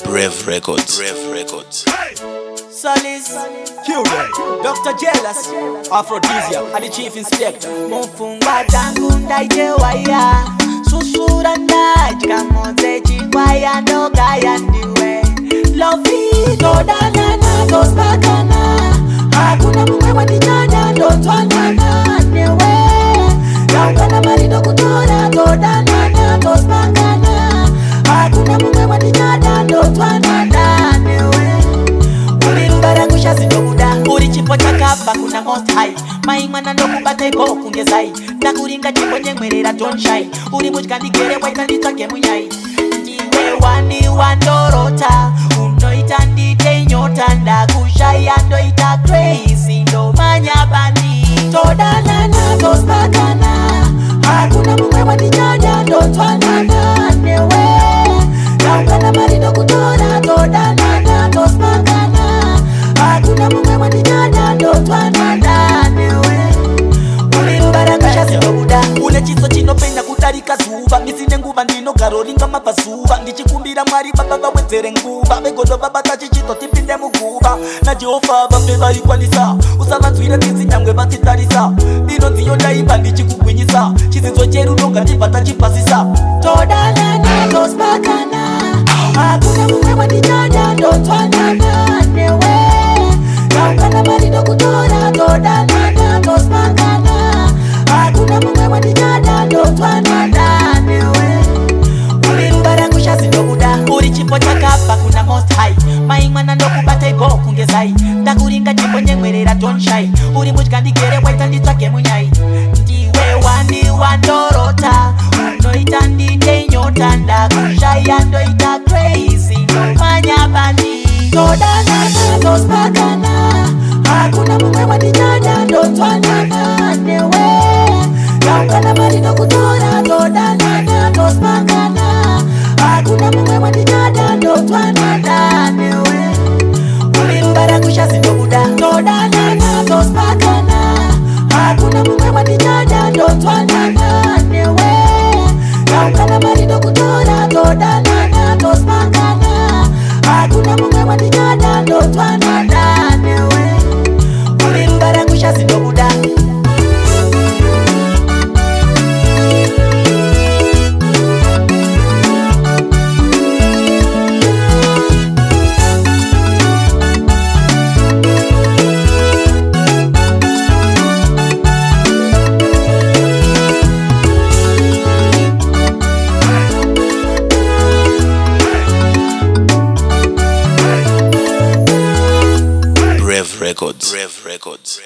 Brave Records. Brave Records. Solis, Curie, Dr. Jealous, Aphrodisia, and the Chief Inspector. Mufungwa tangu ndaitewaya susura ndajika monze chingwaya ndogaya ndiwe lovi todanana tospakana hakuna mumwe wandinyanya ndotwanana newe yaungana marido kutora todanana tospakana hakuna mumwe wandinyanya ndotwanana newe ulimbarangusha zindobuda uri chipo chakabva kuna most high maimwana ndokubata ipo kungezai ndakuringa chipo nyemwerera don't shy uri mutya ndigere waita nditsvage munyai ndiwe wani wandorota unoita ndite nyota ndakushaya ndoita crazy ndomanya bani todanana tospakana hakuna mumwe wandinyanya ndotwanana newe yaungana marido kutora todanana tospakana hakuna mumwe wandinyanya ndotwanana newe ulimbarangusha zindobuda une chiso chinopenya kudarika zuva misine nguva ndinogaroringa mabvazuva ndichikumbira mwari baba vawedzere nguva vegodo vabata chichito tipinde muguva najehovha vape vaikwanisa usavanzwire tsitsi nyangwe vatitarisa ino ndiyo ndaipa ndichikugwinyisa chidzidzo cheru nonga ndibva tachipasisa todanana tospakana hakuna mumwe wandinyanya ndotwanana newe yaungana marido kutora todanana tospakana hakuna mumwe wandinyanya ndotwanana newe ulimbarangusha zindobuda uri chipo chakabva kuna most high maimwana ndokubata ipo kungezai ndakuringa chipo nyemwerera don't shy uri mutya ndigere waita nditsvage munyai ndiwe wani wandorota unoita ndite nyota ndakushaya ndoita crazy ndomanya bani todanana tospakana hakuna mumwe wandinyanya ndotwanana newe yaungana marido kutora todanana tospakana hakuna mumwe wandinyanya ndotwanana newe ulimbarangusha zindobuda todanana tospakana hakuna mumwe wandinyanya ndotwanana newe yaungana marido kutora todanana tospakana hakuna mumwe wandinyanya ndotwanana newe ulimbarangusha zindobuda Brave Records. Brave Records.